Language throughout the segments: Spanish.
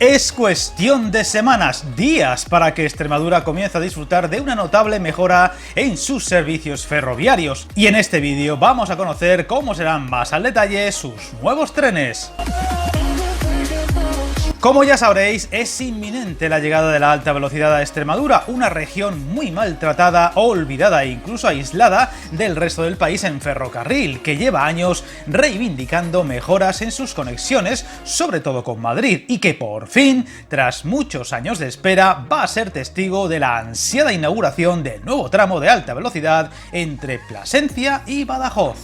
Es cuestión de semanas, días, para que Extremadura comience a disfrutar de una notable mejora en sus servicios ferroviarios. Y en este vídeo vamos a conocer cómo serán más al detalle sus nuevos trenes. Como ya sabréis, es inminente la llegada de la alta velocidad a Extremadura, una región muy maltratada, olvidada e incluso aislada del resto del país en ferrocarril, que lleva años reivindicando mejoras en sus conexiones, sobre todo con Madrid, y que por fin, tras muchos años de espera, va a ser testigo de la ansiada inauguración del nuevo tramo de alta velocidad entre Plasencia y Badajoz.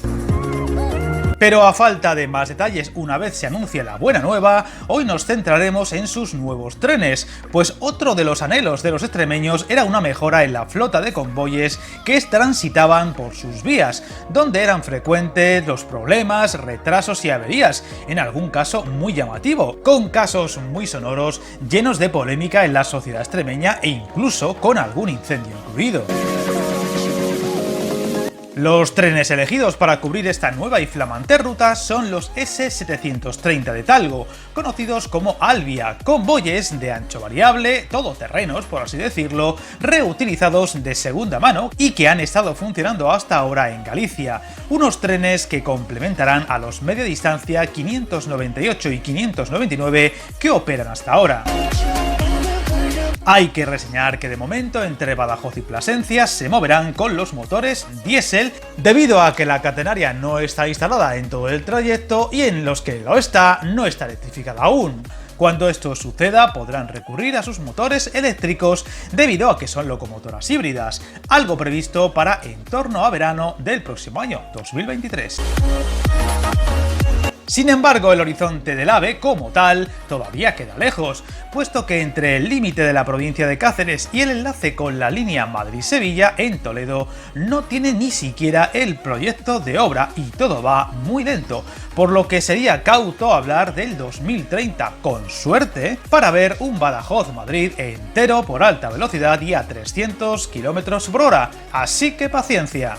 Pero a falta de más detalles, una vez se anuncie la buena nueva, hoy nos centraremos en sus nuevos trenes, pues otro de los anhelos de los extremeños era una mejora en la flota de convoyes que transitaban por sus vías, donde eran frecuentes los problemas, retrasos y averías, en algún caso muy llamativo, con casos muy sonoros llenos de polémica en la sociedad extremeña e incluso con algún incendio incluido. Los trenes elegidos para cubrir esta nueva y flamante ruta son los S730 de Talgo, conocidos como Alvia, convoyes de ancho variable, todoterrenos por así decirlo, reutilizados de segunda mano y que han estado funcionando hasta ahora en Galicia, unos trenes que complementarán a los media distancia 598 y 599 que operan hasta ahora. Hay que reseñar que de momento entre Badajoz y Plasencia se moverán con los motores diésel debido a que la catenaria no está instalada en todo el trayecto y en los que lo está no está electrificada aún. Cuando esto suceda podrán recurrir a sus motores eléctricos debido a que son locomotoras híbridas, algo previsto para en torno a verano del próximo año, 2023. Sin embargo, el horizonte del AVE, como tal, todavía queda lejos, puesto que entre el límite de la provincia de Cáceres y el enlace con la línea Madrid-Sevilla en Toledo no tiene ni siquiera el proyecto de obra y todo va muy lento, por lo que sería cauto hablar del 2030, con suerte, para ver un Badajoz-Madrid entero por alta velocidad y a 300 km por hora, así que paciencia.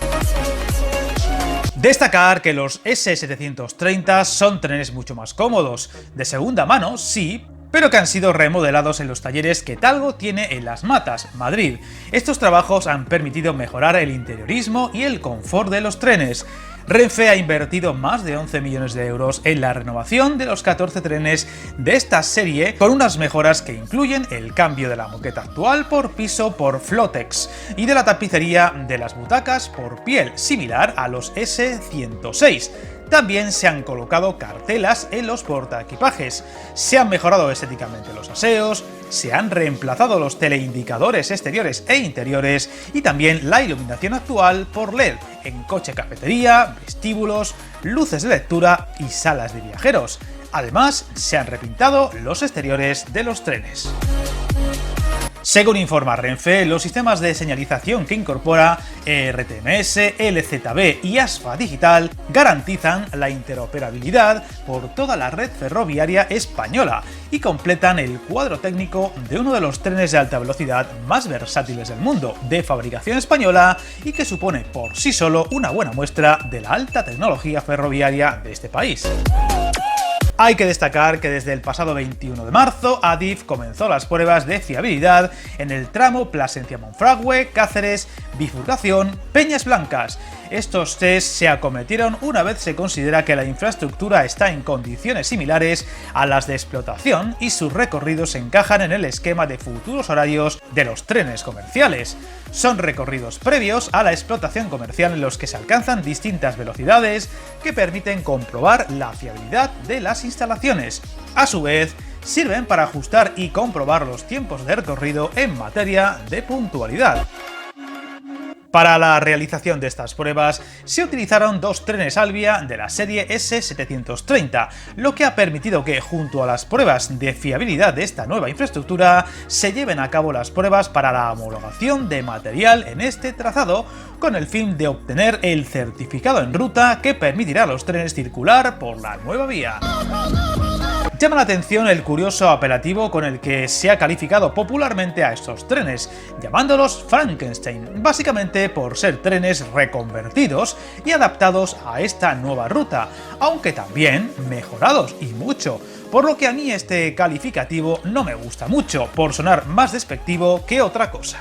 Destacar que los S730 son trenes mucho más cómodos, de segunda mano, sí, pero que han sido remodelados en los talleres que Talgo tiene en Las Matas, Madrid. Estos trabajos han permitido mejorar el interiorismo y el confort de los trenes. Renfe ha invertido más de 11 millones de euros en la renovación de los 14 trenes de esta serie, con unas mejoras que incluyen el cambio de la moqueta actual por piso por Flotex y de la tapicería de las butacas por piel, similar a los S106. También se han colocado cartelas en los portaequipajes, se han mejorado estéticamente los aseos, se han reemplazado los teleindicadores exteriores e interiores y también la iluminación actual por LED en coche cafetería, vestíbulos, luces de lectura y salas de viajeros. Además, se han repintado los exteriores de los trenes. Según informa Renfe, los sistemas de señalización que incorpora ERTMS, LZB y ASFA Digital garantizan la interoperabilidad por toda la red ferroviaria española y completan el cuadro técnico de uno de los trenes de alta velocidad más versátiles del mundo, de fabricación española y que supone por sí solo una buena muestra de la alta tecnología ferroviaria de este país. Hay que destacar que desde el pasado 21 de marzo, Adif comenzó las pruebas de fiabilidad en el tramo Plasencia-Monfragüe, Cáceres, Bifurcación, Peñas Blancas. Estos test se acometieron una vez se considera que la infraestructura está en condiciones similares a las de explotación y sus recorridos encajan en el esquema de futuros horarios de los trenes comerciales. Son recorridos previos a la explotación comercial en los que se alcanzan distintas velocidades que permiten comprobar la fiabilidad de las instalaciones. A su vez, sirven para ajustar y comprobar los tiempos de recorrido en materia de puntualidad. Para la realización de estas pruebas se utilizaron dos trenes Alvia de la serie S730, lo que ha permitido que, junto a las pruebas de fiabilidad de esta nueva infraestructura, se lleven a cabo las pruebas para la homologación de material en este trazado, con el fin de obtener el certificado en ruta que permitirá a los trenes circular por la nueva vía. Llama la atención el curioso apelativo con el que se ha calificado popularmente a estos trenes, llamándolos Frankenstein, básicamente por ser trenes reconvertidos y adaptados a esta nueva ruta, aunque también mejorados y mucho, por lo que a mí este calificativo no me gusta mucho, por sonar más despectivo que otra cosa.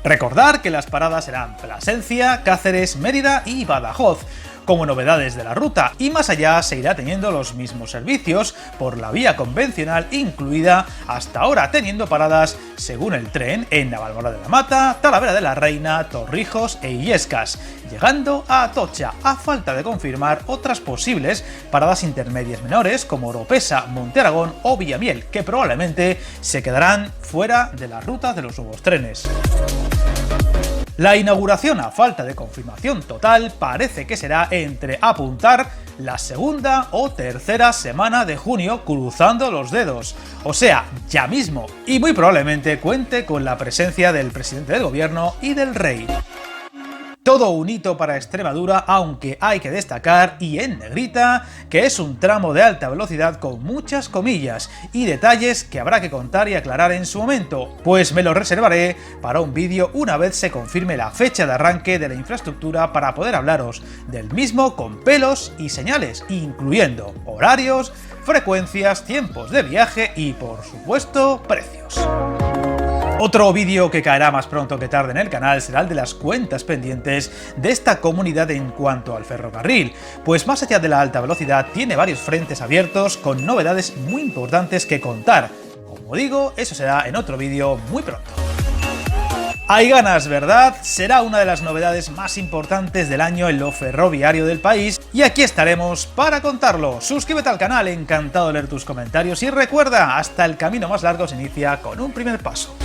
Recordar que las paradas serán Plasencia, Cáceres, Mérida y Badajoz, como novedades de la ruta, y más allá se irá teniendo los mismos servicios por la vía convencional incluida, hasta ahora teniendo paradas según el tren en Navalmoral de la Mata, Talavera de la Reina, Torrijos e Illescas, llegando a Atocha, a falta de confirmar otras posibles paradas intermedias menores como Oropesa, Monte Aragón o Villamiel, que probablemente se quedarán fuera de la ruta de los nuevos trenes. La inauguración, a falta de confirmación total, parece que será entre apuntar la segunda o tercera semana de junio, cruzando los dedos. O sea, ya mismo, y muy probablemente cuente con la presencia del presidente del gobierno y del rey. Todo un hito para Extremadura, aunque hay que destacar, y en negrita, que es un tramo de alta velocidad con muchas comillas y detalles que habrá que contar y aclarar en su momento, pues me lo reservaré para un vídeo una vez se confirme la fecha de arranque de la infraestructura para poder hablaros del mismo con pelos y señales, incluyendo horarios, frecuencias, tiempos de viaje y, por supuesto, precios. Otro vídeo que caerá más pronto que tarde en el canal será el de las cuentas pendientes de esta comunidad en cuanto al ferrocarril, pues más allá de la alta velocidad tiene varios frentes abiertos con novedades muy importantes que contar. Como digo, eso será en otro vídeo muy pronto. Hay ganas, ¿verdad? Será una de las novedades más importantes del año en lo ferroviario del país y aquí estaremos para contarlo. Suscríbete al canal, encantado de leer tus comentarios y recuerda, hasta el camino más largo se inicia con un primer paso.